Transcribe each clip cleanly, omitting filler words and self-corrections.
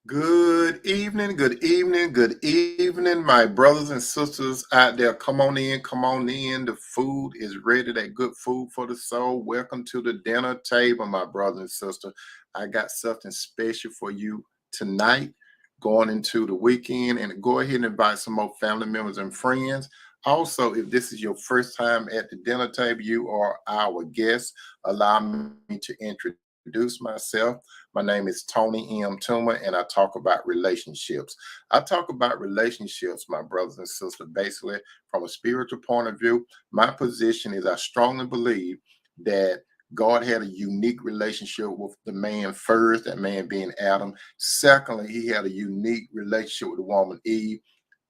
Good evening, good evening, my brothers and sisters out there. Come on in, come on in. The food is ready, that good food for the soul. Welcome to the dinner table, my brothers and sisters. I got something special for you tonight, going into the weekend, and go ahead and invite some more family members and friends. Also, if this is your first time at the dinner table, you are our guest. Allow me to introduce myself. My name is Tony M. Toomer, and I talk about relationships. I talk about relationships, my brothers and sisters, basically from a spiritual point of view. My position is I strongly believe that God had a unique relationship with the man first, that man being Adam. Secondly, he had a unique relationship with the woman Eve.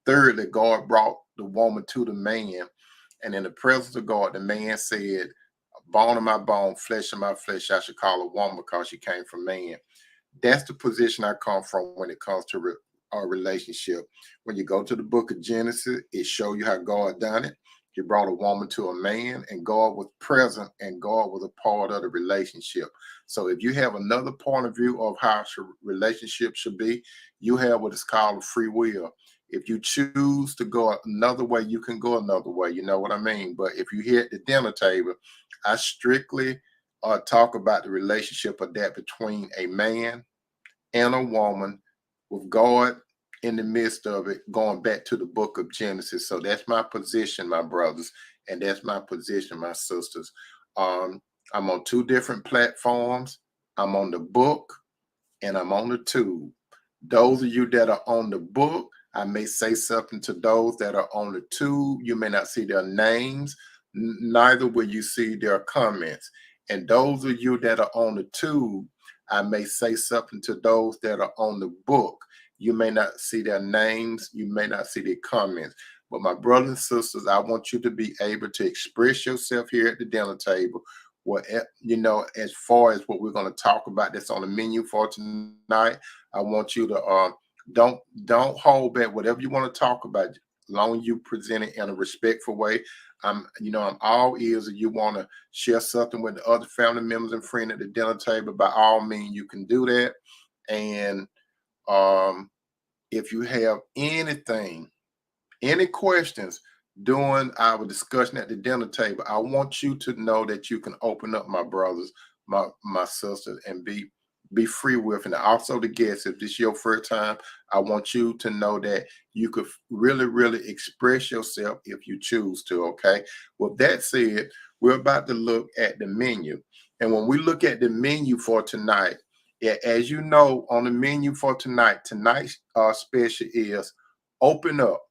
Thirdly, God brought the woman to the man. And in the presence of God, the man said, bone of my bone, flesh of my flesh, I should call a woman because she came from man. That's the position I come from when it comes to our relationship. When you go to the book of Genesis, it shows you how God done it. He brought a woman to a man, and God was present, and God was a part of the relationship. So if you have another point of view of how relationship should be, you have what is called free will. If you choose to go another way, you can go another way. You know what I mean? But if you hit the dinner table, I strictly talk about the relationship of that between a man and a woman with God in the midst of it, going back to the book of Genesis. So that's my position, my brothers, and that's my position, my sisters. Um, I'm on two different platforms. I'm on the book and I'm on the tube. Those of you that are on the book, I may say something to those that are on the tube. You may not see their names, neither will you see their comments. And those of you that are on the tube, I may say something to those that are on the book. You may not see their names, you may not see their comments. But my brothers and sisters, I want you to be able to express yourself here at the dinner table. What as far as what we're going to talk about that's on the menu for tonight, I want you to don't don't hold back. Whatever you want to talk about, long as you present it in a respectful way. I'm all ears. If you want to share something with the other family members and friends at the dinner table, by all means, you can do that. And um, if you have any questions during our discussion at the dinner table, I want you to know that you can open up, my brothers, my sisters, and be free with. And also the guests, if this is your first time, I want you to know that you could really, really express yourself if you choose to. Okay. With that said, we're about to look at the menu. And when we look at the menu for tonight, as you know, on the menu for tonight's special is open up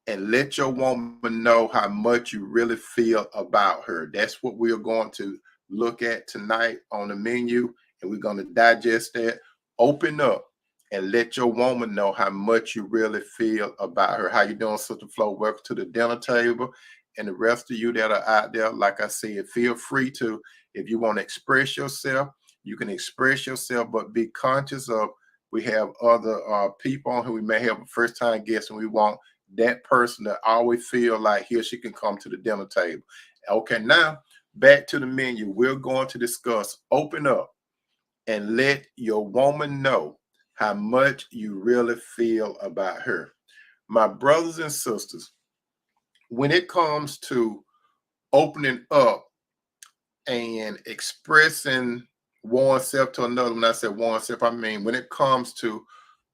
and let your woman know how much you really feel about her. That's what we're going to look at tonight on the menu, and we're going to digest that. Open up and let your woman know how much you really feel about her. How you doing, Sister Flo? Welcome to the dinner table. And the rest of you that are out there, like I said, feel free to, if you want to express yourself, you can express yourself, but be conscious of we have other people on who we may have a first time guest, and we want that person that always feel like he or she can come to the dinner table. Okay, now back to the menu. We're going to discuss open up and let your woman know how much you really feel about her. My brothers and sisters, when it comes to opening up and expressing oneself to another, when I said oneself, I mean when it comes to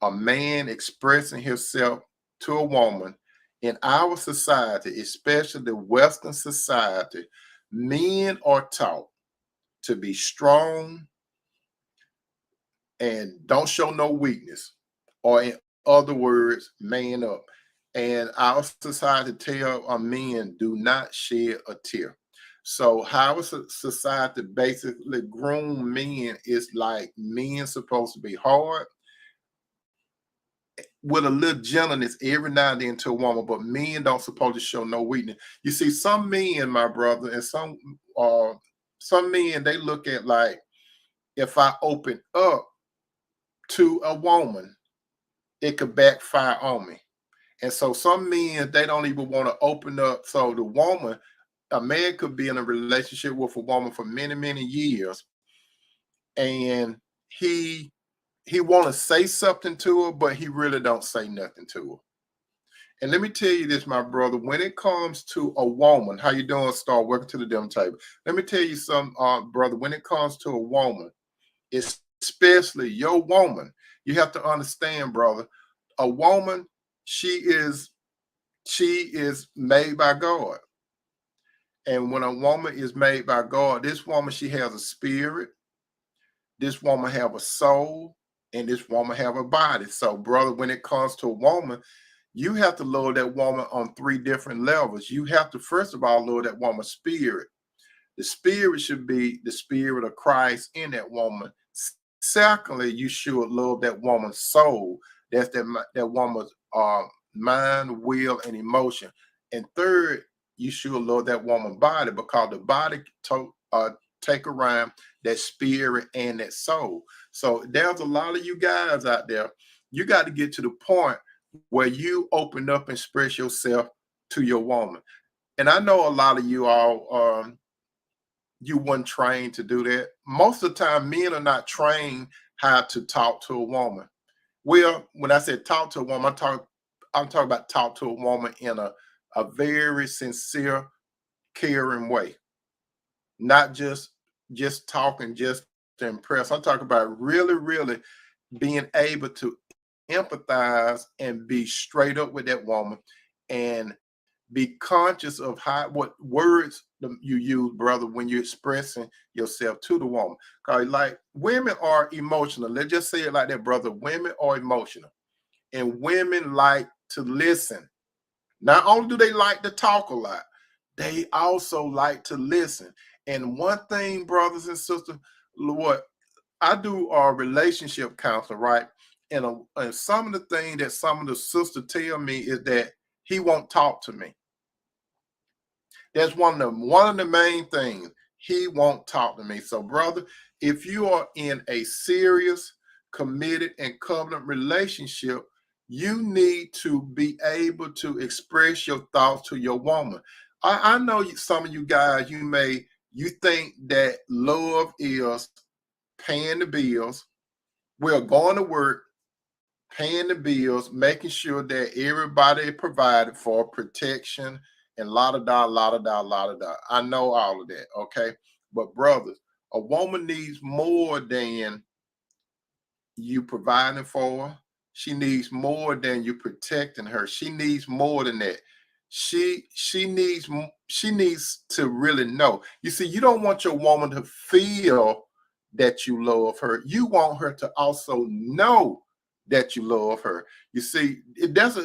a man expressing himself to a woman in our society, especially the Western society, men are taught to be strong and don't show no weakness, or in other words, man up. And our society tell our men do not shed a tear. So how is society basically groom men is like men supposed to be hard with a little gentleness every now and then to a woman, but men don't supposed to show no weakness. You see, some men, my brother, and some men they look at like if I open up to a woman, it could backfire on me. And so some men they don't even want to open up. So the woman, a man could be in a relationship with a woman for many, many years, and he he want to say something to her, but he really don't say nothing to her. And let me tell you this, my brother, when it comes to a woman, how you doing, Star? Welcome to the dinner table. Let me tell you something, brother, when it comes to a woman, especially your woman, you have to understand, brother, a woman, she is made by God. And when a woman is made by God, this woman, she has a spirit, this woman have a soul, and this woman have a body. So, brother, when it comes to a woman, you have to love that woman on three different levels. You have to, first of all, love that woman's spirit. The spirit should be the spirit of Christ in that woman. Secondly, you should love that woman's soul. That's that woman's mind, will, and emotion. And third, you should love that woman's body, because the body take around that spirit and that soul. So there's a lot of you guys out there. You got to get to the point where you open up and express yourself to your woman. And I know a lot of you all, you weren't trained to do that. Most of the time, men are not trained how to talk to a woman. Well, when I said talk to a woman, I'm talking about talk to a woman in a very sincere, caring way. Not just talking just to impress. I'm talking about really, really being able to empathize and be straight up with that woman, and be conscious of what words you use, brother, when you're expressing yourself to the woman. Because, like, women are emotional. Let's just say it like that, brother. Women are emotional, and women like to listen. Not only do they like to talk a lot, they also like to listen. And one thing, brothers and sisters, what I do relationship counseling, right? And some of the things that some of the sisters tell me is that he won't talk to me. That's one of the main things. He won't talk to me. So, brother, if you are in a serious, committed, and covenant relationship, you need to be able to express your thoughts to your woman. I know some of you guys, you think that love is paying the bills. We're going to work, paying the bills, making sure that everybody provided for, protection, and la da da, la da da, la da da. I know all of that, okay? But brothers, a woman needs more than you providing for her. She needs more than you protecting her. She needs more than that. She needs to really know. You see, you don't want your woman to feel that you love her. You want her to also know that you love her. You see, that's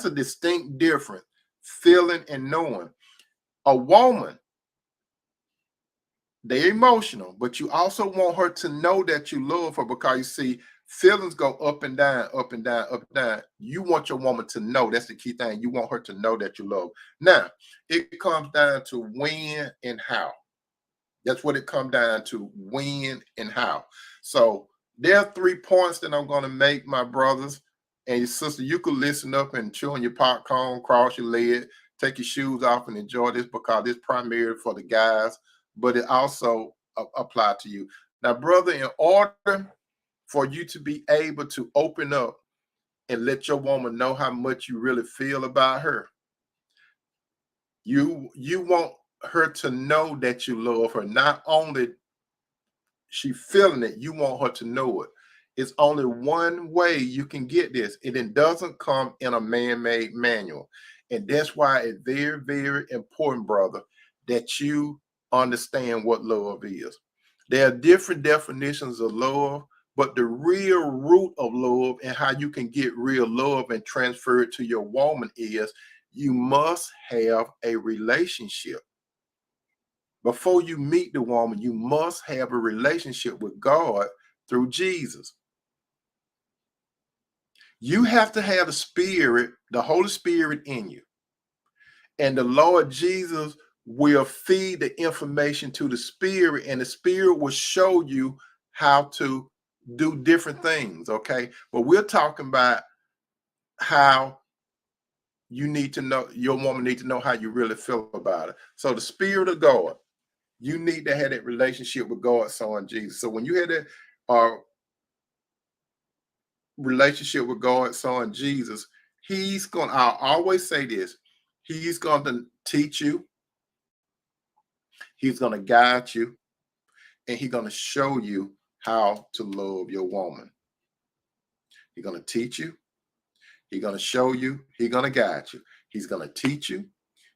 a distinct difference, feeling and knowing. A woman, they're emotional, but you also want her to know that you love her, because you see, feelings go up and down, up and down, up and down. You want your woman to know. That's the key thing. You want her to know that you love. Now, it comes down to when and how. That's what it comes down to, when and how. So there are 3 points that I'm going to make, my brothers and your sister. You could listen up and chew on your popcorn, cross your leg, take your shoes off, and enjoy this, because it's primarily for the guys, but it also apply to you. Now, brother, in order for you to be able to open up and let your woman know how much you really feel about her, you want her to know that you love her. Not only she feeling it, you want her to know it. It's only one way you can get this, and it doesn't come in a man-made manual. And that's why it's very, very important, brother, that you understand what love is. There are different definitions of love, but the real root of love and how you can get real love and transfer it to your woman is you must have a relationship. Before you meet the woman, you must have a relationship with God through Jesus. You have to have the Spirit, the Holy Spirit in you. And the Lord Jesus will feed the information to the Spirit, and the Spirit will show you how to do different things, okay? But we're talking about how you need to know, your woman needs to know how you really feel about it. So the Spirit of God, you need to have that relationship with God's Son Jesus. So when you have that relationship with God's son Jesus, I'll always say this, he's going to teach you, he's going to guide you, and he's going to show you how to love your woman. He's going to teach you, he's going to show you, he's going to guide you. He's going to teach you,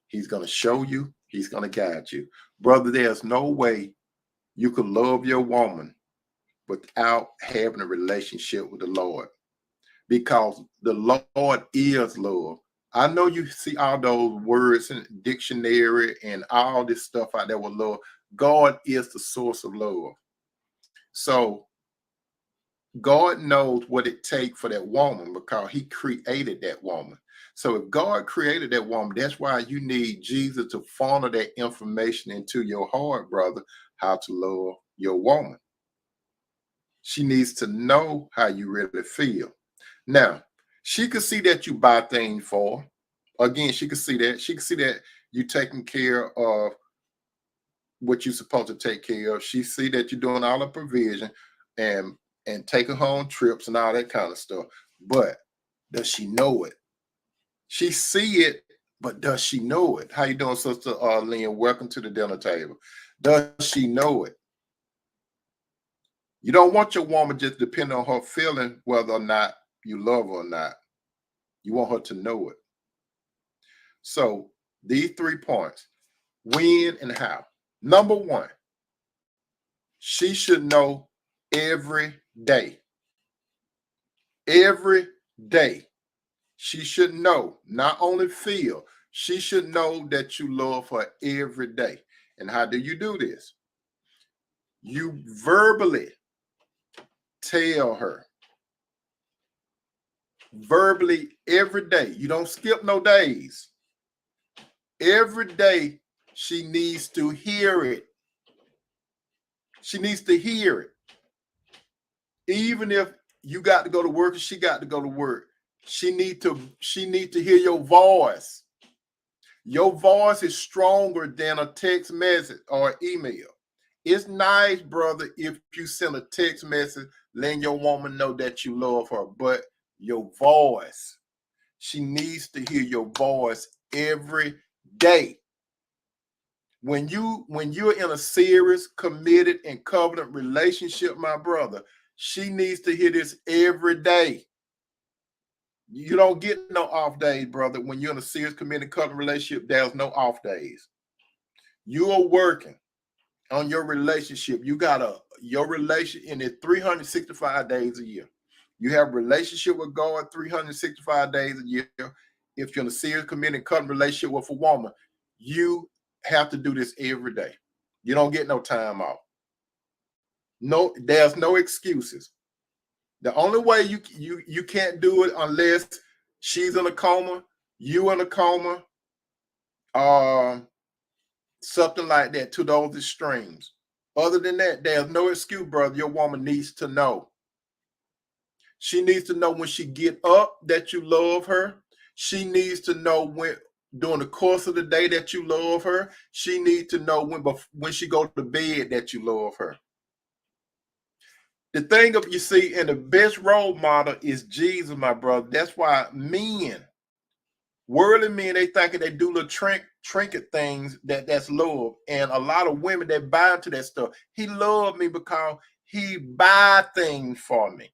he's going to show you, he's going to guide you. Brother, there's no way you could love your woman without having a relationship with the Lord, because the Lord is love. I know you see all those words in the dictionary and all this stuff out there with love. God is the source of love. So God knows what it takes for that woman, because he created that woman. So if God created that woman, that's why you need Jesus to funnel that information into your heart, brother, how to love your woman. She needs to know how you really feel. Now, she could see that you buy things for her. Again, she could see that. She could see that you taking care of what you're supposed to take care of. She see that you're doing all the provision and taking her on trips and all that kind of stuff. But does she know it? She see it, but does she know it? How you doing, Sister Lynn? Welcome to the dinner table. Does she know it? You don't want your woman just depending on her feeling whether or not you love her or not. You want her to know it. So these 3 points, when and how. Number one, she should know every day. Every day. She should know, not only feel, she should know that you love her every day. And how do you do this? You verbally tell her. Verbally every day. You don't skip no days. Every day she needs to hear it. She needs to hear it. Even if you got to go to work and she got to go to work, she need to hear your voice. Your voice is stronger than a text message or email. It's nice, brother, if you send a text message letting your woman know that you love her, but your voice, she needs to hear your voice every day. When you're in a serious, committed, and covenant relationship, my brother, she needs to hear this every day. You don't get no off days, brother. When you're in a serious, committed, covenant relationship, there's no off days. You are working on your relationship. You got your relation in it 365 days a year. You have a relationship with God 365 days a year. If you're in a serious, committed, covenant relationship with a woman, you have to do this every day. You don't get no time off. No, there's no excuses. The only way you can't do it unless she's in a coma, you in a coma, something like that, to those extremes. Other than that, there's no excuse, brother. Your woman needs to know. She needs to know when she get up that you love her. She needs to know when during the course of the day that you love her. She needs to know when she go to bed that you love her. The thing of you see, and the best role model is Jesus, my brother. That's why men, worldly men, they thinking they do little trinket things that's love. And a lot of women that buy into that stuff. He loved me because he buy things for me.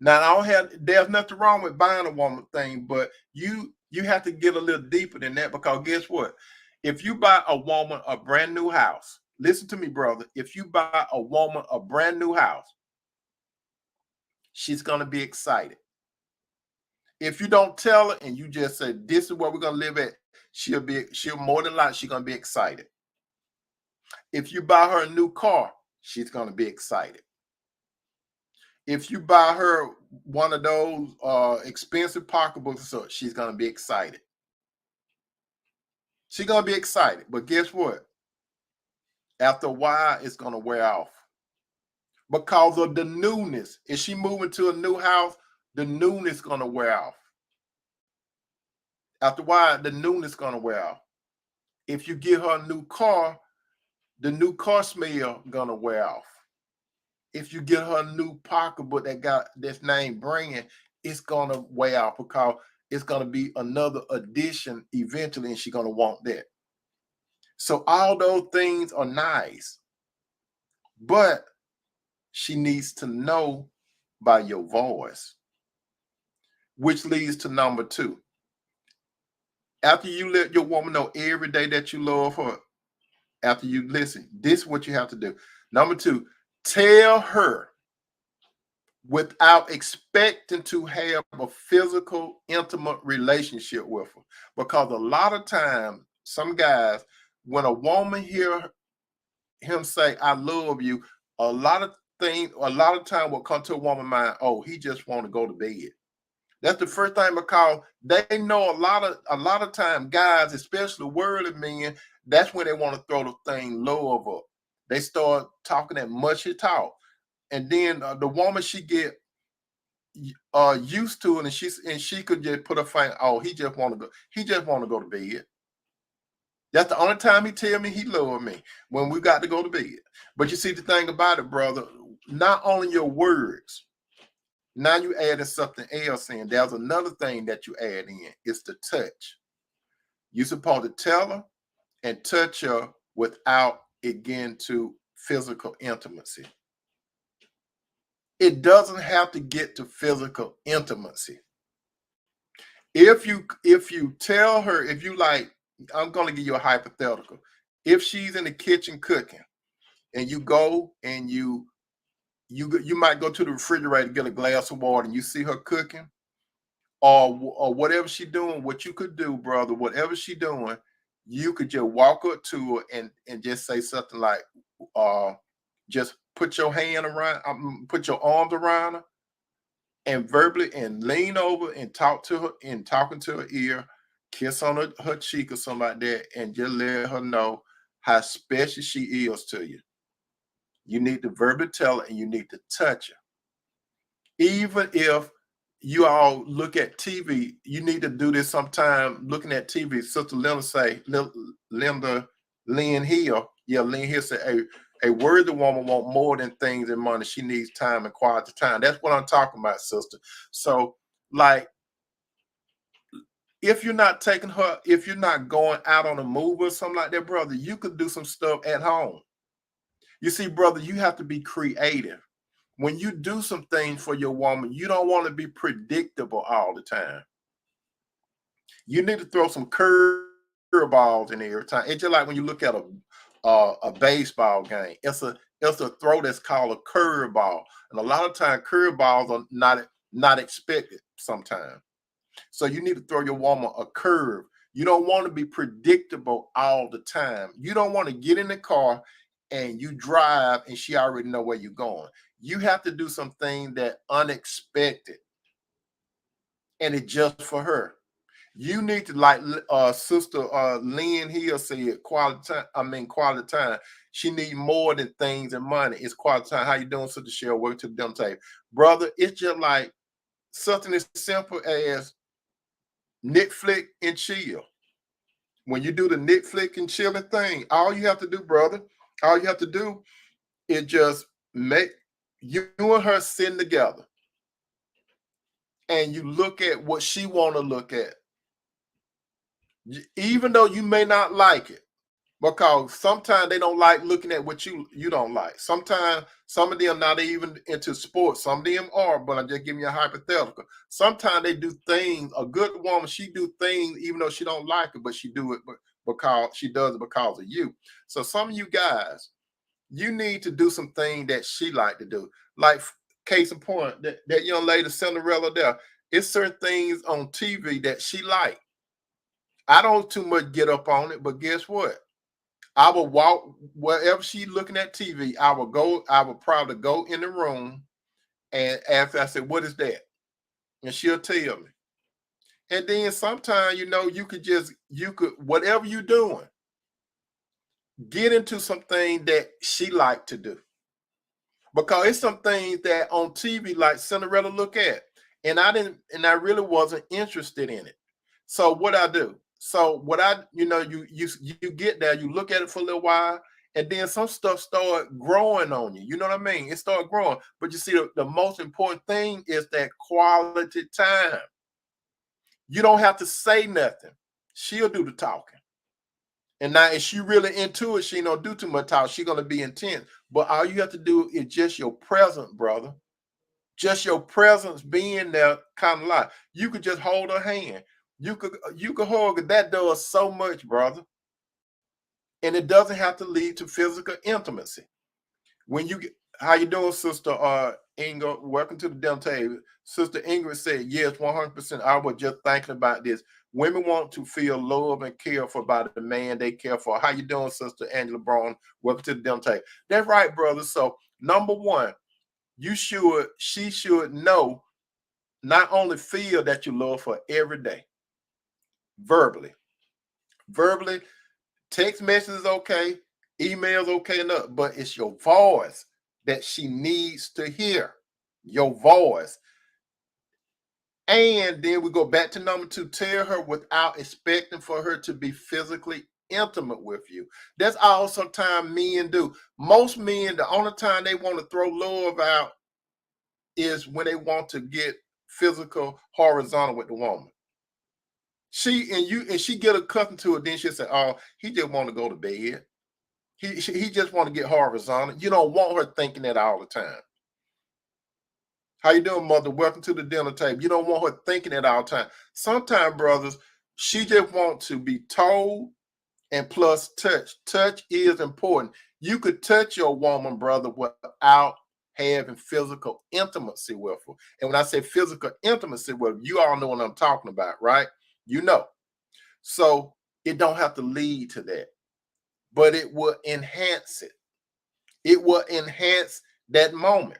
Now there's nothing wrong with buying a woman thing, but you have to get a little deeper than that, because guess what? If you buy a woman a brand new house, listen to me, brother. If you buy a woman a brand new house, she's gonna be excited. If you don't tell her and you just say this is where we're gonna live at, she'll more than likely she's gonna be excited. If you buy her a new car, she's gonna be excited. If you buy her one of those expensive pocketbooks, so she's gonna be excited. She's gonna be excited, but guess what? After a while, it's gonna wear off because of the newness. If she moving to a new house, the newness is gonna wear off. After a while, the newness is gonna wear off. If you get her a new car, the new car smell gonna wear off. if you get her a new pocketbook that got this name brand, it's gonna weigh out because it's gonna be another addition eventually, and she's gonna want that. So all those things are nice, but she needs to know by your voice, which leads to number two. After you let your woman know every day that you love her, after you listen, this is what you have to do. Number two, tell her without expecting to have a physical, intimate relationship with her. Because a lot of times, some guys, when a woman hear him say, I love you, a lot of time will come to a woman's mind, oh, he just want to go to bed. That's the first thing, because they know a lot of time guys, especially worldly men, that's when they want to throw the thing love up. They start talking that mushy talk. And then the woman, she get used to it, and she could just put a finger, oh, he just want to go to bed. That's the only time he tell me he love me, when we got to go to bed. But you see, the thing about it, brother, not only your words, now you adding something else in. There's another thing that you add in. It's the touch. You're supposed to tell her and touch her without it getting to physical intimacy. It doesn't have to get to physical intimacy. If you tell her, if you like, I'm gonna give you a hypothetical. If she's in the kitchen cooking, and you go and you might go to the refrigerator, get a glass of water, and you see her cooking, or whatever she doing, what you could do, brother, whatever she doing, you could just walk up to her and just say something like, just put your hand around, put your arms around her, and verbally, and lean over and talk to her, and talking to her ear, kiss on her cheek or something like that, and just let her know how special she is to you. You need to verbally tell her, and you need to touch her. Even if you all look at TV, you need to do this sometime. Looking at TV, Sister Linda say, Lynn Hill, yeah, Lynn Hill said, a worthy woman want more than things and money. She needs time and quality time. That's what I'm talking about, sister. So, like, if you're not taking her, if you're not going out on a move or something like that, brother, you could do some stuff at home. You see, brother, you have to be creative. When you do some things for your woman, you don't want to be predictable all the time. You need to throw some curveballs in there every time. It's just like when you look at a baseball game. It's a throw that's called a curveball, and a lot of times curveballs are not expected sometimes. So you need to throw your woman a curve. You don't want to be predictable all the time. You don't want to get in the car and you drive and she already know where you're going. You have to do something that unexpected, and it's just for her. You need to, like Sister Lynn Hill said, quality time. I mean, quality time. She need more than things and money. It's quality time. How you doing, Sister Cheryl? Welcome to the dinner table, brother. It's just like something as simple as Netflix and chill. When you do the Netflix and chilling thing, all you have to do, brother, all you have to do is just make you and her sitting together, and you look at what she want to look at, even though you may not like it, because sometimes they don't like looking at what you don't like. Sometimes some of them not even into sports. Some of them are, but I'm just giving you a hypothetical. Sometimes they do things. A good woman, she do things even though she don't like it, but she do it because she does it because of you. So some of you guys, you need to do some things that she like to do. Like, case in point, that young lady Cinderella there. It's certain things on TV that she like. I don't too much get up on it, but guess what? I will walk wherever she's looking at TV. I will probably go in the room and ask. I said, "What is that?" And she'll tell me. And then sometimes, you could whatever you're doing, get into something that she like to do, because it's some things that on TV like Cinderella look at, and I really wasn't interested in it. So what I do? So what I, you get there, you look at it for a little while, and then some stuff start growing on you. You know what I mean? It start growing. But you see, the most important thing is that quality time. You don't have to say nothing. She'll do the talking. And now, if she really into it, she don't do too much talk. She's gonna be intense. But all you have to do is just your presence, brother. Just your presence being there, kind of like you could just hold her hand. You could hug her. That does so much, brother. And it doesn't have to lead to physical intimacy. When you get, how you doing, Sister Inga? Welcome to the dinner table. Sister Ingrid said, yes, 100%. I was just thinking about this. Women want to feel loved and cared for by the man they care for. How you doing, Sister Angela Brown? Welcome to the dinner table. That's right, brother. So, number one, she should know, not only feel that you love her every day, verbally. Verbally, text messages okay, emails okay enough, but it's your voice that she needs to hear. Your voice. And then we go back to number two, tell her without expecting for her to be physically intimate with you. That's all sometimes men do. Most men, the only time they want to throw love out is when they want to get physical horizontal with the woman. She get accustomed to it, then she'll say, oh, he just want to go to bed. He just want to get horizontal. You don't want her thinking that all the time. How you doing, mother? Welcome to the dinner table. You don't want her thinking that all the time. Sometimes, brothers, she just wants to be told, and plus touch. Touch is important. You could touch your woman, brother, without having physical intimacy with her. And when I say physical intimacy with her, you all know what I'm talking about, right? You know. So it don't have to lead to that, but it will enhance it. It will enhance that moment.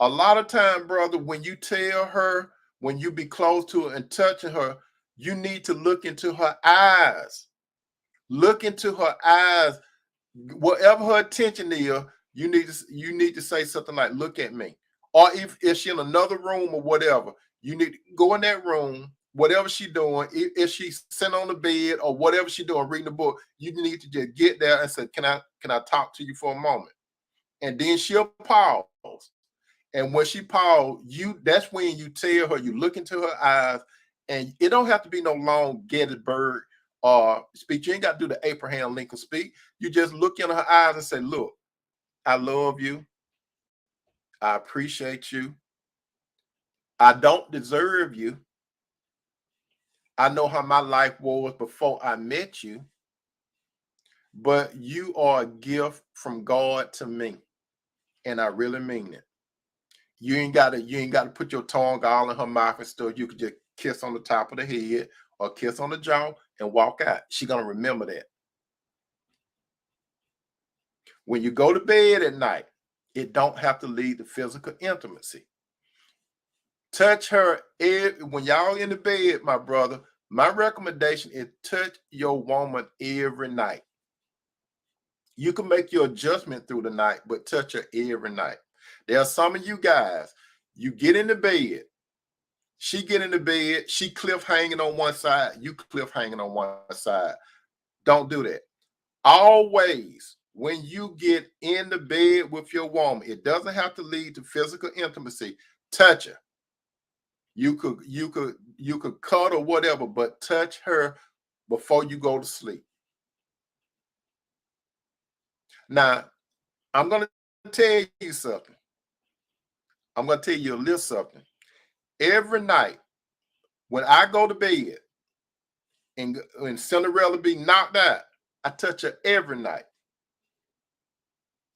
A lot of time, brother, when you tell her, when you be close to her and touching her, you need to look into her eyes. Look into her eyes. Whatever her attention is, you need to say something like, look at me. Or if she's in another room or whatever, you need to go in that room, whatever she's doing, if she's sitting on the bed or whatever she's doing, reading a book, you need to just get there and say, can I talk to you for a moment? And then she'll pause. And when she paused, that's when you tell her, you look into her eyes, and it don't have to be no long Gettysburg speech. You ain't got to do the Abraham Lincoln speech. You just look in her eyes and say, look, I love you. I appreciate you. I don't deserve you. I know how my life was before I met you, but you are a gift from God to me. And I really mean it. You ain't gotta put your tongue all in her mouth and stuff. You could just kiss on the top of the head or kiss on the jaw and walk out. She's gonna remember that. When you go to bed at night, it don't have to lead to physical intimacy. Touch her when y'all in the bed, my brother. My recommendation is touch your woman every night. You can make your adjustment through the night, but touch her every night. There are some of you guys, you get in the bed, she get in the bed, she cliff hanging on one side, you cliff hanging on one side. Don't do that. Always, when you get in the bed with your woman, it doesn't have to lead to physical intimacy. Touch her. You could cut or whatever, but touch her before you go to sleep. Now, I'm gonna tell you something. I'm gonna tell you a little something. Every night when I go to bed and Cinderella be knocked out, I touch her every night.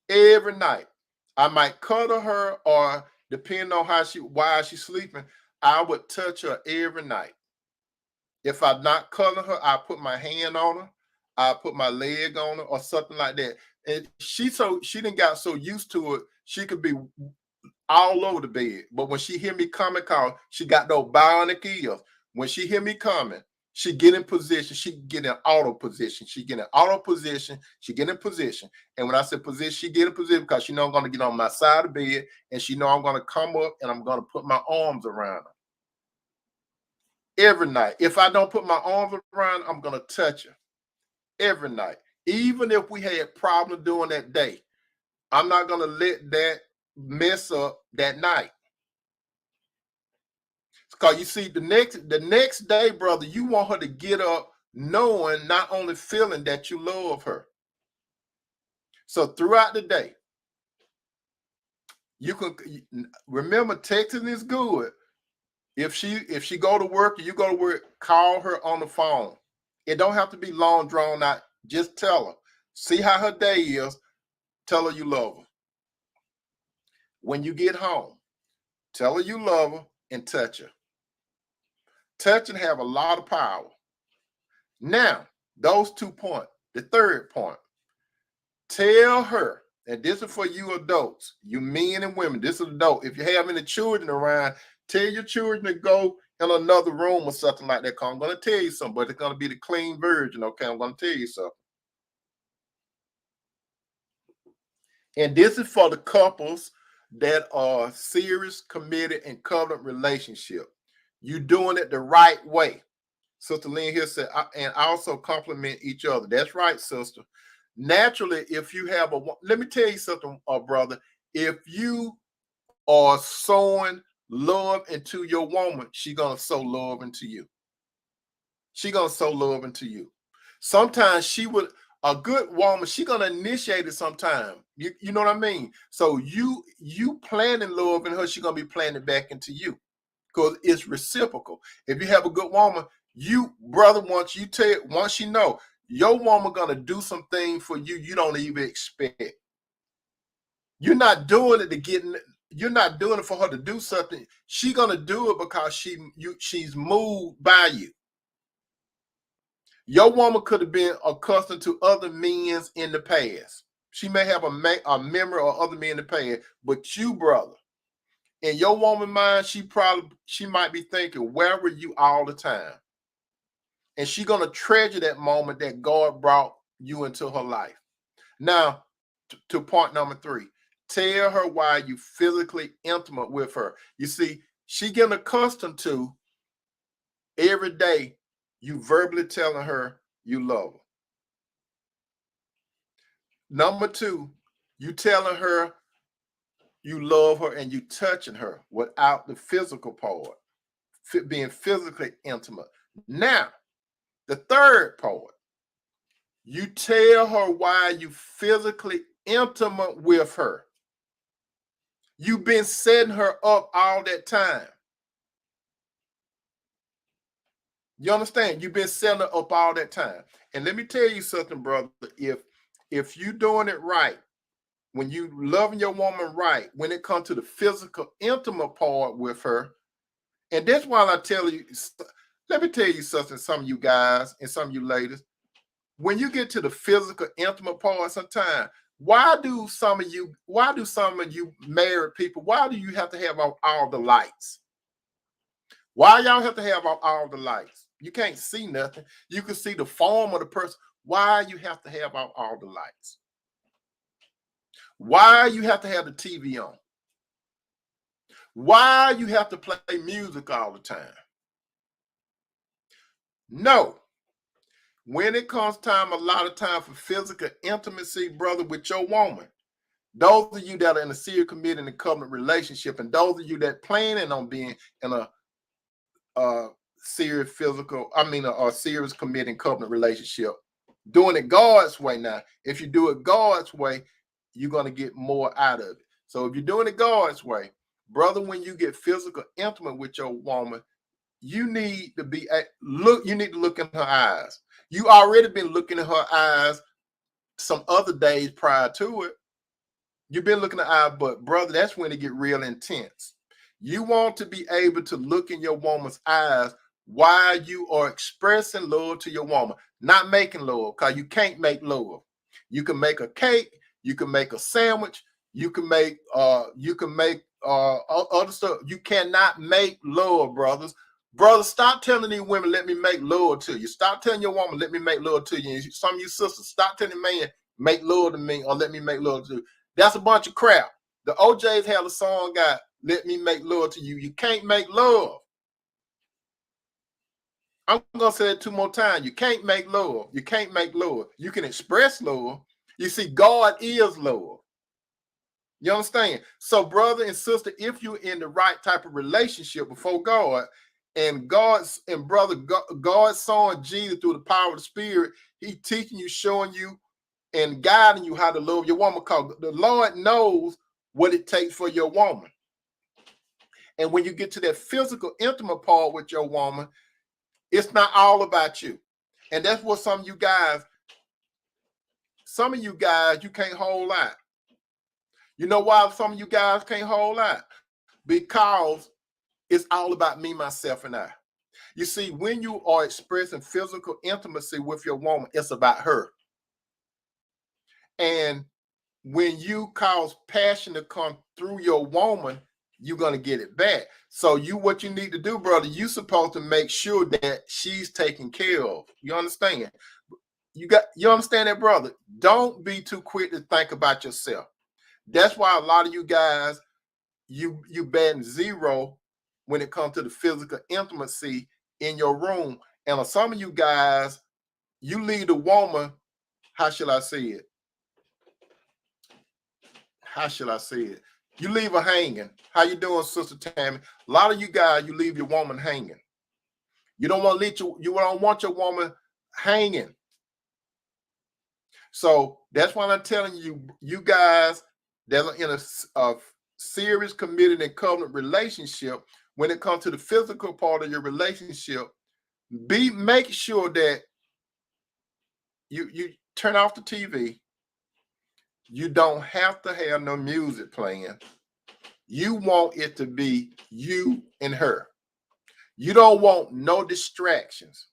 Every night. I might cuddle her, or depending on why she's sleeping, I would touch her every night. If I'm not cuddling her, I put my hand on her, I put my leg on her, or something like that. And she didn't got so used to it, she could be all over the bed. But when she hear me coming, cause she got those bionic ears. When she hear me coming, she get in position. She get in auto position. She get in auto position. She get in position. And when I say position, she get in position because she know I'm going to get on my side of the bed, and she know I'm going to come up and I'm going to put my arms around her. Every night. If I don't put my arms around her, I'm going to touch her. Every night. Even if we had problems during that day, I'm not going to let that mess up that night. Because you see, the next day, brother, you want her to get up knowing, not only feeling that you love her. So throughout the day, you can remember, texting is good. If she go to work, you go to work, call her on the phone. It don't have to be long drawn out. Just tell her. See how her day is. Tell her you love her. When you get home, tell her you love her and touch her. Touch and have a lot of power. Now, those 2 points. The third point, tell her, and this is for you adults, you men and women, this is adult. If you have any children around, tell your children to go in another room or something like that. I'm going to tell you something, but it's going to be the clean version, okay? I'm going to tell you something. And this is for the couples that are serious, committed, and covenant relationship. You're doing it the right way. Sister Lynn here said, and also compliment each other. That's right, sister. Naturally, if you have let me tell you something, brother. If you are sowing love into your woman, she's going to sow love into you. She's going to sow love into you. Sometimes a good woman, she's going to initiate it sometime. You know what I mean? So you planting love in her, she's going to be planting back into you, because it's reciprocal. If you have a good woman, you, brother, once you know your woman gonna do some things for you you don't even expect. You're not doing it you're not doing it for her to do something. She's gonna do it because she's moved by you. Your woman could have been accustomed to other men in the past. She may have a memory of other men in the past, but you, brother, in your woman mind, she might be thinking, where were you all the time? And she's going to treasure that moment that God brought you into her life. Now, to point number 3, tell her why you physically intimate with her. You see, she getting accustomed to every day you verbally telling her you love her. Number 2, you telling her you love her and you touching her without the physical part, being physically intimate. Now, the third part, you tell her why you physically intimate with her. You've been setting her up all that time. You understand? You've been setting her up all that time. And let me tell you something, brother. If you're doing it right, when you loving your woman right, when it comes to the physical intimate part with her, and that's why I tell you, let me tell you something, some of you guys and some of you ladies, when you get to the physical intimate part sometimes, why do some of you married people, why do you have to have all the lights? Why y'all have to have all the lights? You can't see nothing. You can see the form of the person. Why you have to have all the lights? Why you have to have the TV on? Why you have to play music all the time? No. When it comes time, a lot of time for physical intimacy, brother, with your woman, those of you that are in a serious committed and covenant relationship, and those of you that planning on being in a serious serious committed and covenant relationship, doing it God's way. Now, if you do it God's way, you're going to get more out of it. So if you're doing it God's way, brother, when you get physical intimate with your woman, you need to look in her eyes. You already been looking in her eyes some other days prior to it. You've been looking at her eyes, but brother, that's when it get real intense. You want to be able to look in your woman's eyes while you are expressing love to your woman, not making love, because you can't make love. You can make a cake, you can make a sandwich, you can make other stuff. You cannot make love, brothers. Brother, stop telling these women, let me make love to you. Stop telling your woman, let me make love to you. And some of you sisters, stop telling the man, make love to me or let me make love to you. That's a bunch of crap. The OJs have a song got, let me make love to you. You can't make love. I'm gonna say it 2 more times. You can't make love. You can't make love. You can express love. You see, God is love. You understand? So, brother and sister, if you're in the right type of relationship before God, and God's and brother, God's son Jesus through the power of the Spirit, He teaching you, showing you, and guiding you how to love your woman. Because the Lord knows what it takes for your woman. And when you get to that physical, intimate part with your woman, it's not all about you. And that's what some of you guys, you can't hold out. You know why some of you guys can't hold out? Because it's all about me, myself, and I. You see, when you are expressing physical intimacy with your woman, it's about her. And when you cause passion to come through your woman, you're going to get it back. So what you need to do, brother, you're supposed to make sure that she's taken care of. You understand? You understand that, brother? Don't be too quick to think about yourself. That's why a lot of you guys, you batting zero when it comes to the physical intimacy in your room. And some of you guys, you leave the woman, how shall I say it? You leave her hanging. How you doing, Sister Tammy? A lot of you guys, you leave your woman hanging. You don't want your woman hanging. So that's why I'm telling you, you guys that are in a serious, committed, and covenant relationship, when it comes to the physical part of your relationship, make sure that you turn off the TV. You don't have to have no music playing. You want it to be you and her. You don't want no distractions.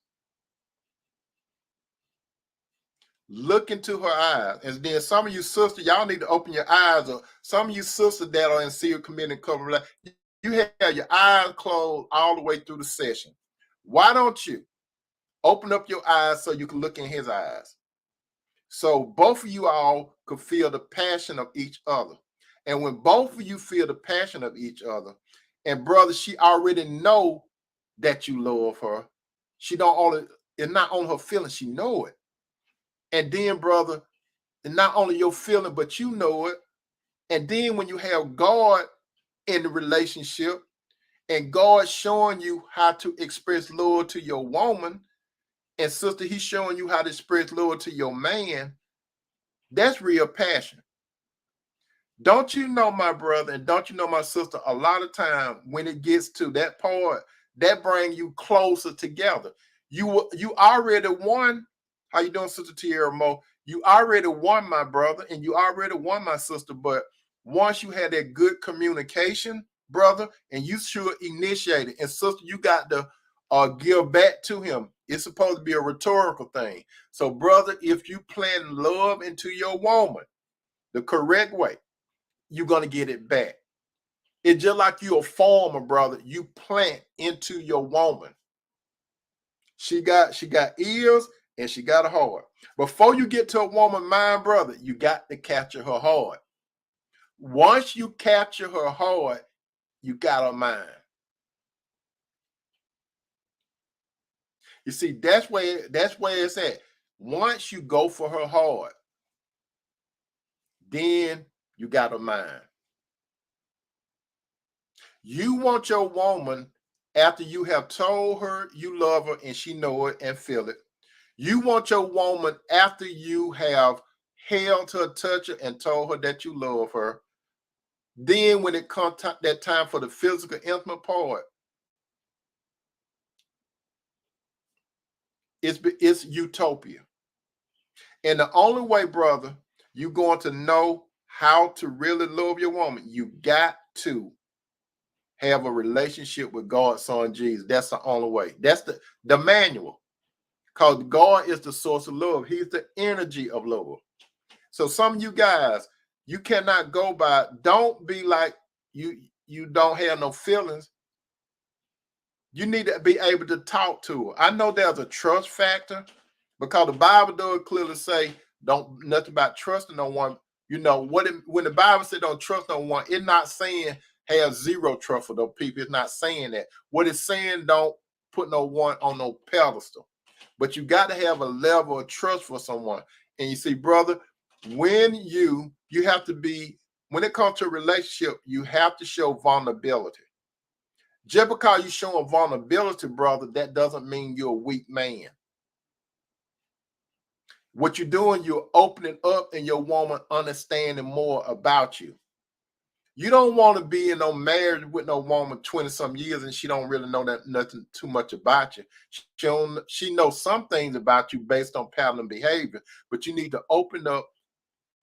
Look into her eyes. And then some of you sisters, y'all need to open your eyes. Or some of you sisters that are in serial committed covenant, you have your eyes closed all the way through the session. Why don't you open up your eyes so you can look in his eyes? So both of you all could feel the passion of each other. And when both of you feel the passion of each other, and brother, she already know that you love her. She don't only, it's not on her feeling, she know it. And then, brother, and not only your feeling, but you know it. And then when you have God in the relationship, and God showing you how to express love to your woman, and sister, he's showing you how to express love to your man, that's real passion. Don't you know, my brother, and don't you know, my sister, a lot of time when it gets to that part, that brings you closer together. You already won. How you doing, Sister Tierra Mo? You already won, my brother, and you already won, my sister. But once you had that good communication, brother, and you should initiate it. And sister, you got to give back to him. It's supposed to be a rhetorical thing. So, brother, if you plant love into your woman the correct way, you're going to get it back. It's just like you're a farmer, brother. You plant into your woman. She got ears and she got a heart. Before you get to a woman mind, brother, you got to capture her heart. Once you capture her heart, you got her mind. You see, that's where it's at. Once you go for her heart, then you got her mind. You want your woman, after you have told her you love her and she know it and feel it, you want your woman, after you have held her, touched her, and told her that you love her, then when it comes that time for the physical, intimate part, it's utopia. And the only way, brother, you're going to know how to really love your woman, you got to have a relationship with God's son Jesus. That's the only way. That's the manual. Because God is the source of love. He's the energy of love. So some of you guys, you cannot go by, don't be like you don't have no feelings. You need to be able to talk to her. I know there's a trust factor because the Bible does clearly say don't nothing about trusting no one. You know when the Bible said don't trust no one, it's not saying have zero trust for those people. It's not saying that. What it's saying, don't put no one on no pedestal, but you got to have a level of trust for someone. And you see, brother, when you have to be, when it comes to a relationship, you have to show vulnerability. Just because you show a vulnerability, brother, that doesn't mean you're a weak man. What you're doing, you're opening up and your woman understanding more about you. You don't want to be in no marriage with no woman 20-some years and she don't really know that nothing too much about you. She knows some things about you based on pattern behavior, but you need to open up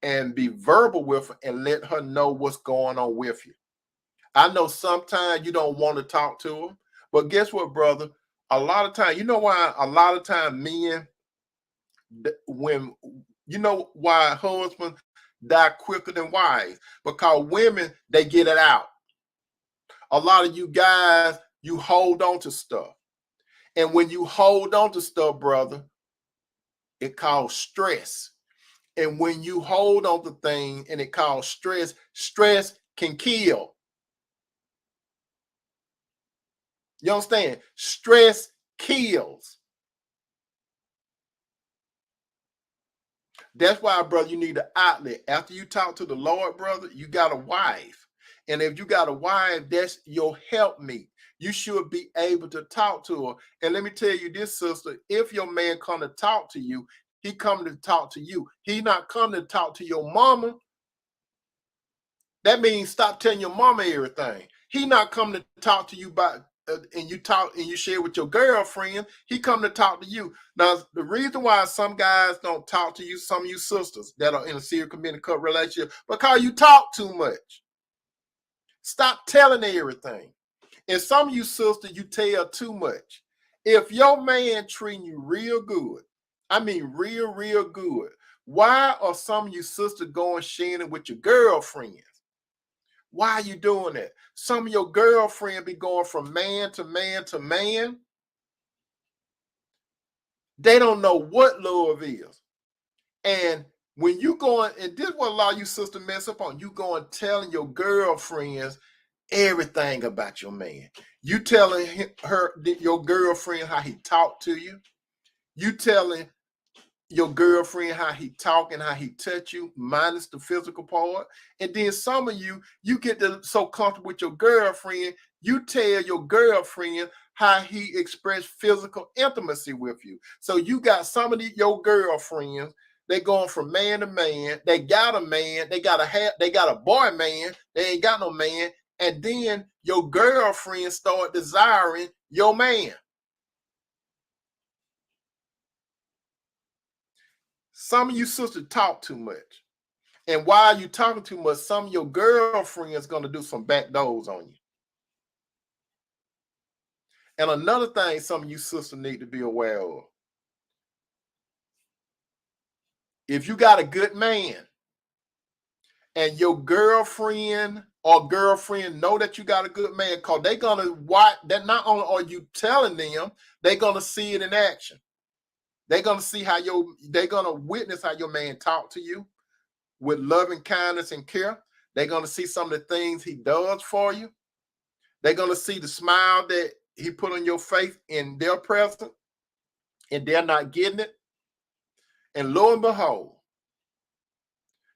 and be verbal with her and let her know what's going on with you. I know sometimes you don't want to talk to her, but guess what, brother? A lot of times, you know why a lot of times men, when you know why husbands die quicker than wives? Because women, they get it out. A lot of you guys, you hold on to stuff. And when you hold on to stuff, brother, it causes stress. And when you hold on to things and it causes stress, stress can kill. You understand? Stress kills. That's why, brother, you need an outlet. After you talk to the Lord, brother, you got a wife. And if you got a wife, that's your helpmeet. You should be able to talk to her. And let me tell you this, sister, if your man come to talk to you, he come to talk to you. He not come to talk to your mama. That means stop telling your mama everything. He not come to talk to you about and you talk and you share with your girlfriend. He come to talk to you. Now, the reason why some guys don't talk to you, some of you sisters that are in a serious committed couple relationship, because you talk too much. Stop telling everything. And some of you sisters, you tell too much. If your man treating you real good, I mean real good, why are some of you sisters going sharing it with your girlfriends? Why are you doing that? Some of your girlfriend be going from man to man to man. They don't know what love is. And when you going, and this is what a lot of you sisters mess up on, you going telling your girlfriends everything about your man. You telling your girlfriend how he talked to you. You telling your girlfriend how he talk and how he touch you, minus the physical part. And then some of you get so comfortable with your girlfriend, you tell your girlfriend how he expressed physical intimacy with you. So you got some of your girlfriends, they going from man to man. They got a man, they got a boy man, they ain't got no man. And then your girlfriend start desiring your man. Some of you sisters talk too much. And while you talking too much, some of your girlfriends going to do some back doors on you. And another thing some of you sisters need to be aware of. If you got a good man and your girlfriend or girlfriend know that you got a good man, because they're going to watch that. Not only are you telling them, they're going to see it in action. They're going to see how they're going to witness how your man talk to you with loving kindness and care. They're going to see some of the things he does for you. They're going to see the smile that he put on your face in their presence, and they're not getting it. And lo and behold,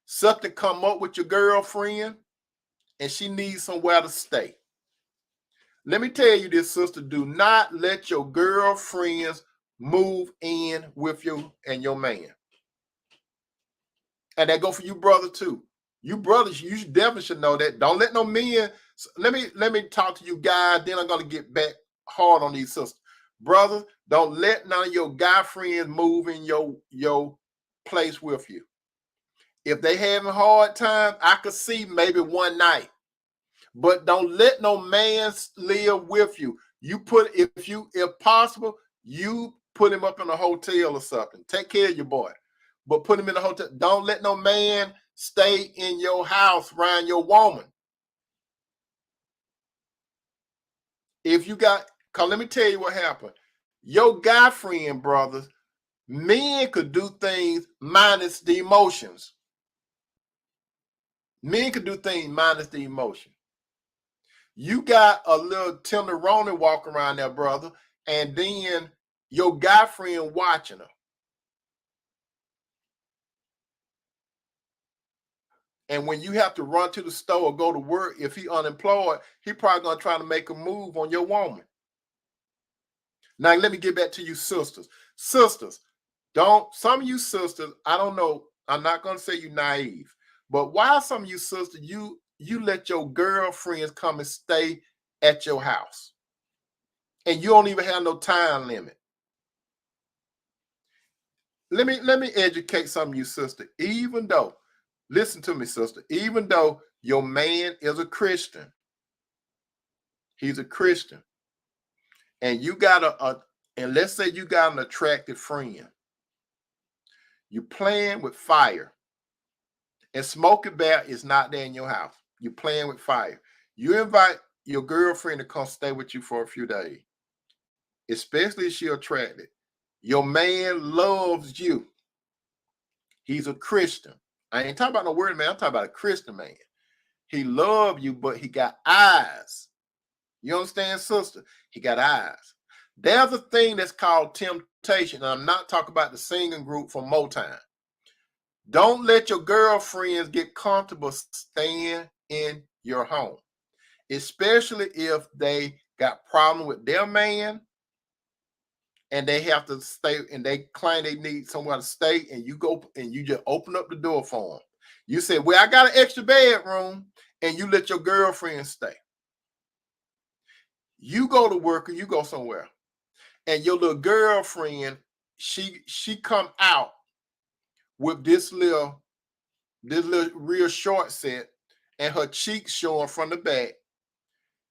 something come up with your girlfriend, and she needs somewhere to stay. Let me tell you this, sister, do not let your girlfriends move in with you and your man. And that go for you, brother, too. You brothers, you definitely should know that. Don't let no men. Let me talk to you guys. Then I'm gonna get back hard on these sisters, brothers. Don't let none of your guy friends move in your place with you. If they having hard time, I could see maybe one night, but don't let no man live with you. You put if possible, you put him up in a hotel or something. Take care of your boy, but put him in a hotel. Don't let no man stay in your house around your woman. If you got, cause let me tell you what happened. Your guy friend, brothers, men could do things minus the emotions. Men could do things minus the emotion. You got a little tenderoni walking around there, brother. and then your guy friend watching her. And when you have to run to the store or go to work, if he unemployed, he probably gonna try to make a move on your woman. Now let me get back to you sisters. Sisters, don't, some of you sisters, I don't know, I'm not gonna say you naive, but why some of you sisters, you let your girlfriends come and stay at your house and you don't even have no time limit? Let me educate some of you sisters. Even though, listen to me, sister, even though your man is a Christian, he's a Christian, and you got and let's say you got an attractive friend, you playing with fire, and Smoking Bear is not there in your house. You're playing with fire. You invite your girlfriend to come stay with you for a few days, especially if she's attractive. Your man loves you. He's a Christian. I ain't talking about no word man. I'm talking about a Christian man. He loves you, but he got eyes. You understand, sister? He got eyes. There's a thing that's called temptation. And I'm not talking about the singing group from Motown. Don't let your girlfriends get comfortable staying in your home, especially if they got problem with their man and they have to stay and they claim they need somewhere to stay, and you go and you just open up the door for them. You say, well, I got an extra bedroom, and you let your girlfriend stay. You go to work or you go somewhere, and your little girlfriend, she come out with this little real short set and her cheeks showing from the back,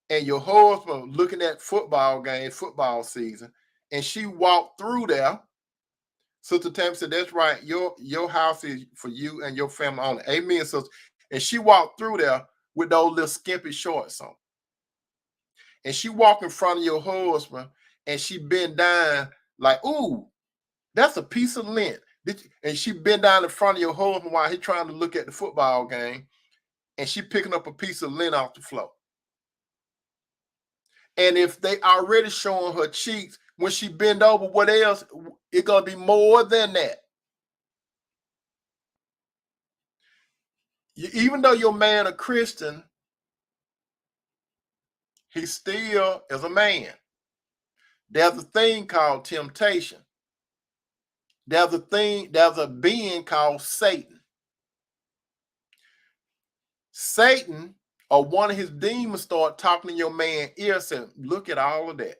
and your husband looking at football season, and she walked through there. Sister Tam said, that's right, your house is for you and your family only. Amen, sister. And she walked through there with those little skimpy shorts on. And she walked in front of your husband, and she bent down like, ooh, that's a piece of lint. And she bent down in front of your husband while he's trying to look at the football game, and she picking up a piece of lint off the floor. And if they already showing her cheeks, when she bend over, what else? It's gonna be more than that. Even though your man a Christian, he still is a man. There's a thing called temptation. There's a being called Satan. Satan or one of his demons start talking in your man's ear, saying, look at all of that.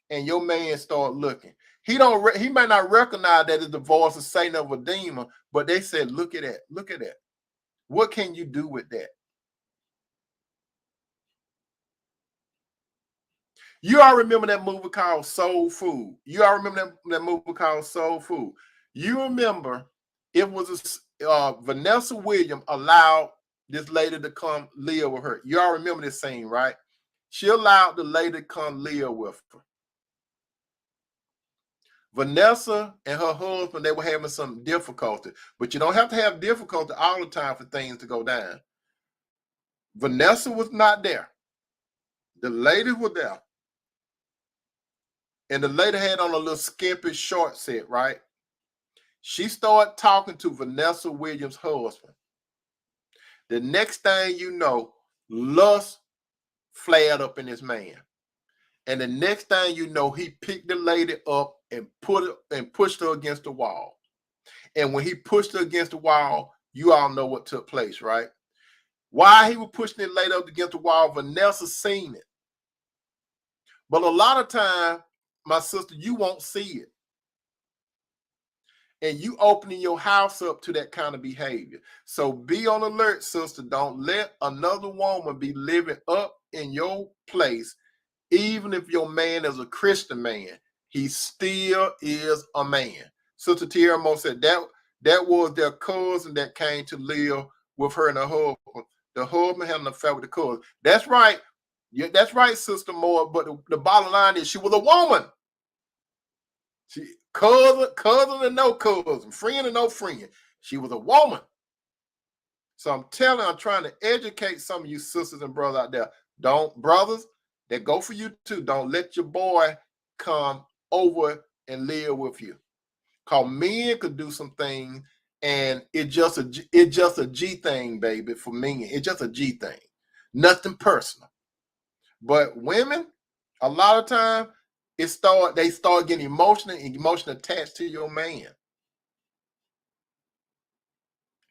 And your man start looking. He might not recognize that it's the voice of Satan of a demon, but they said, look at that, look at that. What can you do with that? You all remember that movie called Soul Food. You all remember that movie called Soul Food. You remember it was Vanessa Williams allowed this lady to come live with her. You all remember this scene, right? She allowed the lady to come live with her. Vanessa and her husband, they were having some difficulty, but you don't have to have difficulty all the time for things to go down. Vanessa was not there. The lady was there. And the lady had on a little skimpy short set, right? She started talking to Vanessa Williams' husband. The next thing you know, lust flared up in this man. And the next thing you know, he picked the lady up and pushed her against the wall. And when he pushed her against the wall, you all know what took place, right? While he was pushing the lady up against the wall, Vanessa seen it. But a lot of time, my sister, you won't see it. And you opening your house up to that kind of behavior. So be on alert, sister. Don't let another woman be living up in your place. Even if your man is a Christian man, he still is a man. Sister Tierra Mo said that was their cousin that came to live with her and her husband. The husband had an affair with the cousin. That's right. Yeah, that's right, Sister Moore. But the bottom line is she was a woman. She cousin and no cousin, friend and no friend. She was a woman. So I'm trying to educate some of you sisters and brothers out there. Brothers, that go for you too. Don't let your boy come over and live with you. Cause men could do some things, and it's just a G thing, baby. For men, it's just a G thing, nothing personal. But women, a lot of time, they start getting emotionally attached to your man.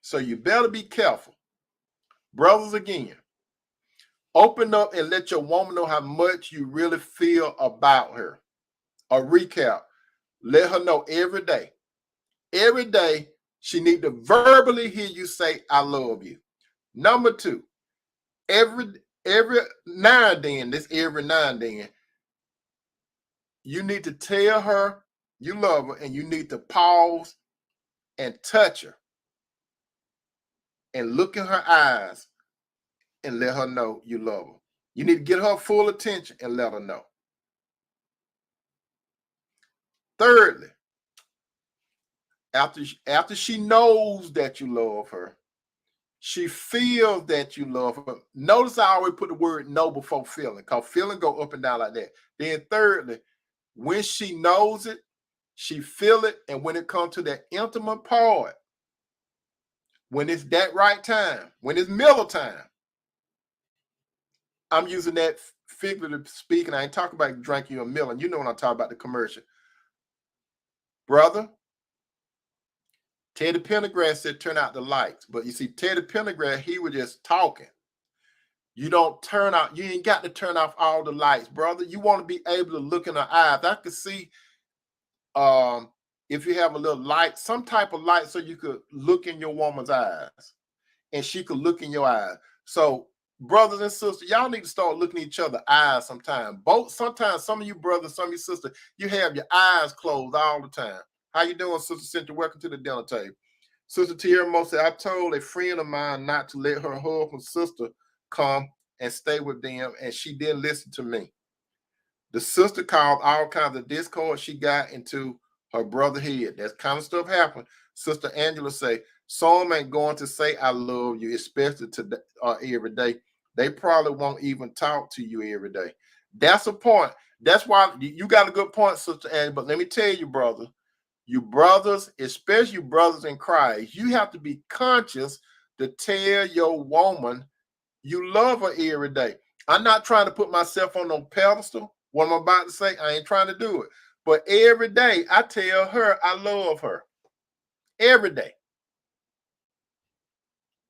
So you better be careful, brothers. Again, open up and let your woman know how much you really feel about her. A recap: let her know every day. Every day, she need to verbally hear you say, "I love you." Number two, every now and then, every now and then, you need to tell her you love her, and you need to pause and touch her and look in her eyes and let her know you love her. You need to get her full attention and let her know. Thirdly, after she knows that you love her, she feels that you love her. Notice I always put the word "know" before feeling, because feeling go up and down like that. Then thirdly, when she knows it, she feel it, and when it comes to that intimate part, when it's that right time, when it's Miller time, I'm using that figurative speaking. I ain't talking about drinking a Miller. You know when I'm talking about the commercial. Brother, Teddy Pendergrass said turn out the lights. But you see, Teddy Pendergrass, he was just talking. You don't turn out, you ain't got to turn off all the lights, brother. You want to be able to look in her eyes. I could see if you have a little light, some type of light, so you could look in your woman's eyes and she could look in your eyes. So brothers and sisters, y'all need to start looking at each other's eyes sometime. Sometimes some of you brothers, some of you sisters, you have your eyes closed all the time. How you doing, Sister Cynthia? Welcome to the dinner table. Sister Tierra Mo said, I told a friend of mine not to let her husband sister come and stay with them, and she didn't listen to me. The sister caused all kinds of discord. She got into her brother's head. That kind of stuff happened. Sister Angela say, some ain't going to say I love you, especially today every day. They probably won't even talk to you every day. That's a point. That's why you got a good point, Sister Angela. But let me tell you, brother, you brothers, especially you brothers in Christ, you have to be conscious to tell your woman you love her every day. I'm not trying to put myself on no pedestal. What I'm about to say, I ain't trying to do it. But every day I tell her I love her. Every day.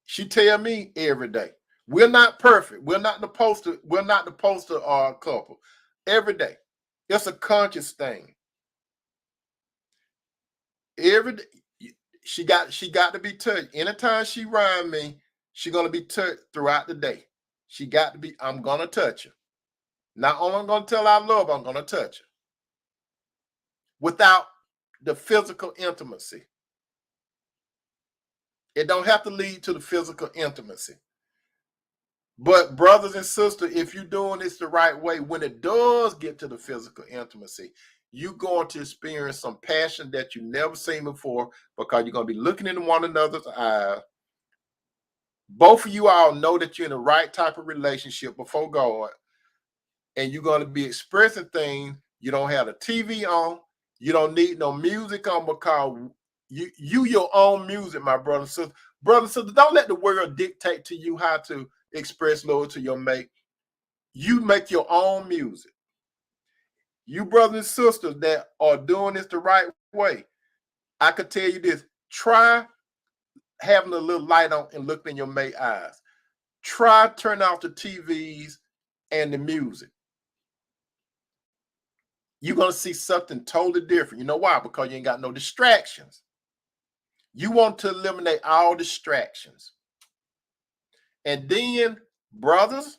She tell me every day. We're not perfect. We're not the poster couple. Every day. It's a conscious thing. Every day. She got to be touched. Anytime she around me, she's gonna be touched throughout the day. She got to be, I'm gonna touch her. Not only I'm gonna tell her I love her, I'm gonna touch her. Without the physical intimacy. It don't have to lead to the physical intimacy. But brothers and sisters, if you're doing this the right way, when it does get to the physical intimacy, you're going to experience some passion that you've never seen before, because you're going to be looking into one another's eyes. Both of you all know that you're in the right type of relationship before God, and you're going to be expressing things. You don't have the TV on. You don't need no music on, because you your own music, my brother and sister. Brother and sister, don't let the world dictate to you how to express love to your mate. You make your own music. You brothers and sisters that are doing this the right way, I could tell you this: try having a little light on and looking in your mate's eyes. Try turning off the TVs and the music. You're going to see something totally different. You know why? Because you ain't got no distractions. You want to eliminate all distractions. And then, brothers,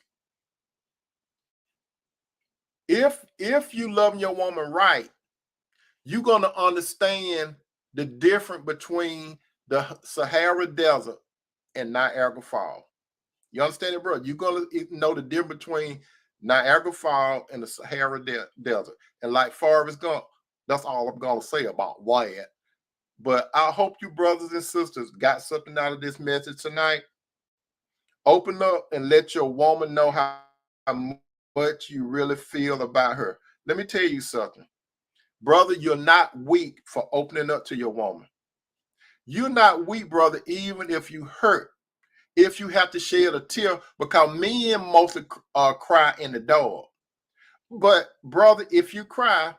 if you love your woman right, you're going to understand the difference between the Sahara Desert and Niagara Falls. You understand it, bro? You're going to know the difference between Niagara Falls and the Sahara Desert. And like Forrest Gump, that's all I'm going to say about Wyatt. But I hope you brothers and sisters got something out of this message tonight. Open up and let your woman know how much you really feel about her. Let me tell you something. Brother, you're not weak for opening up to your woman. You're not weak, brother, even if you hurt, if you have to shed a tear, because men mostly cry in the dog. But brother, if you cry,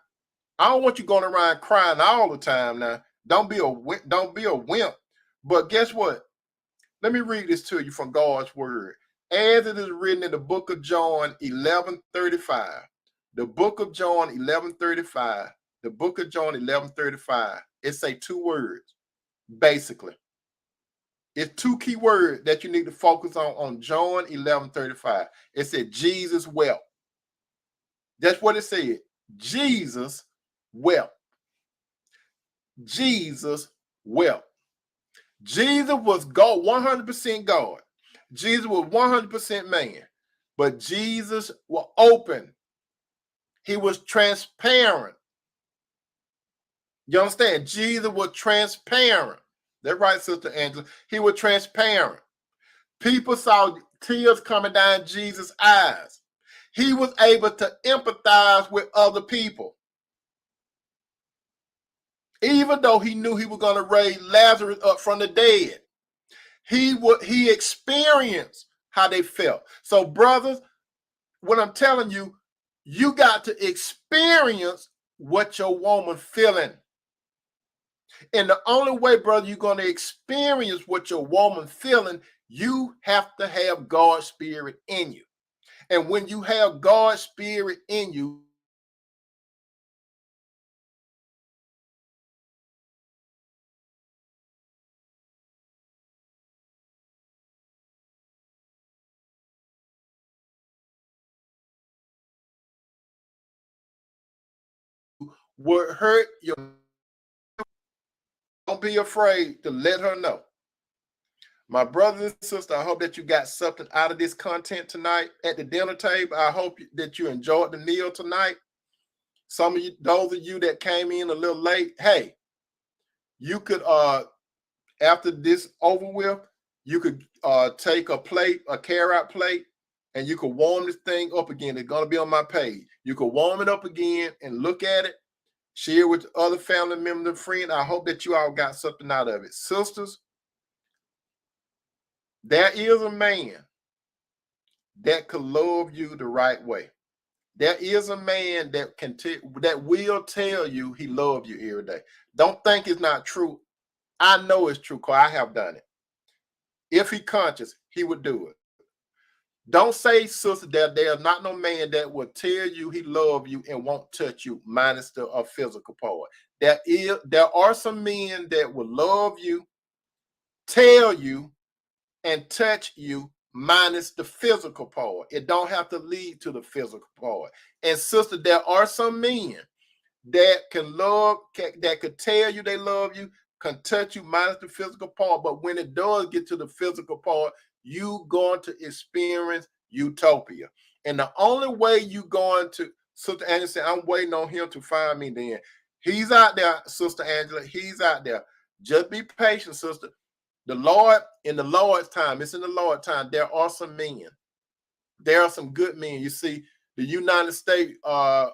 I don't want you going around crying all the time. Now, don't be a wimp. But guess what? Let me read this to you from God's word, as it is written in the book of John 11:35. The book of John 11:35. The book of John 11:35. It say two words, basically. It's two key words that you need to focus on John 11:35. It said Jesus wept. That's what it said. Jesus wept. Jesus wept. Jesus was God, 100% God. Jesus was 100% man. But Jesus was open. He was transparent. You understand? Jesus was transparent. That's right, Sister Angela. He was transparent. People saw tears coming down Jesus' eyes. He was able to empathize with other people. Even though he knew he was going to raise Lazarus up from the dead, he experienced how they felt. So, brothers, what I'm telling you, you got to experience what your woman feeling. And the only way, brother, you're going to experience what your woman feeling, you have to have God's spirit in you. And when you have God's spirit in you, will hurt your. Don't be afraid to let her know. My brothers and sisters, I hope that you got something out of this content tonight at the dinner table. I hope that you enjoyed the meal tonight. Some of you, those of you that came in a little late, hey, you could after this over with, you could take a plate, a carrot plate, and you could warm this thing up again. It's gonna be on my page. You could warm it up again and look at it, share with other family members and friends. I hope that you all got something out of it. Sisters, there is a man that could love you the right way. There is a man that that will tell you he loves you every day. Don't think it's not true. I know it's true because I have done it. If he conscious, he would do it. Don't say, sister, that there's not no man that will tell you he loves you and won't touch you, minus the physical part. There are some men that will love you, tell you, and touch you, minus the physical part. It don't have to lead to the physical part. And sister, there are some men that can love, that could tell you they love you, can touch you, minus the physical part. But when it does get to the physical part, you going to experience utopia. And the only way you going to, Sister Angela said, I'm waiting on him to find me then. He's out there, Sister Angela. He's out there. Just be patient, sister. The Lord, in the Lord's time, it's in the Lord's time, there are some men. There are some good men. You see, the United States armed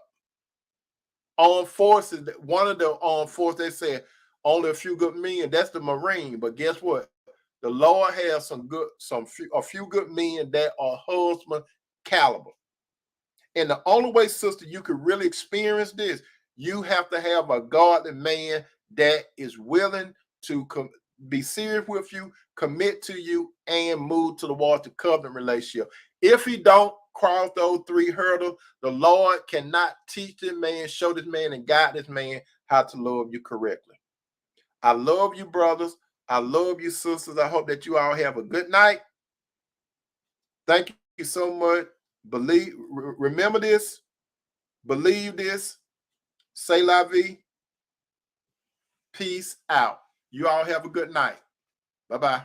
forces, one of the armed forces, they said only a few good men. That's the Marine. But guess what? The Lord has a few good men that are husband caliber. And the only way, sister, you could really experience this, you have to have a godly man that is willing to be serious with you, commit to you, and move towards the covenant relationship. If he don't cross those three hurdles, the Lord cannot teach this man, show this man, and guide this man how to love you correctly. I love you, brothers. I love you, sisters. I hope that you all have a good night. Thank you so much. Remember this. Believe this. Say la vie. Peace out. You all have a good night. Bye-bye.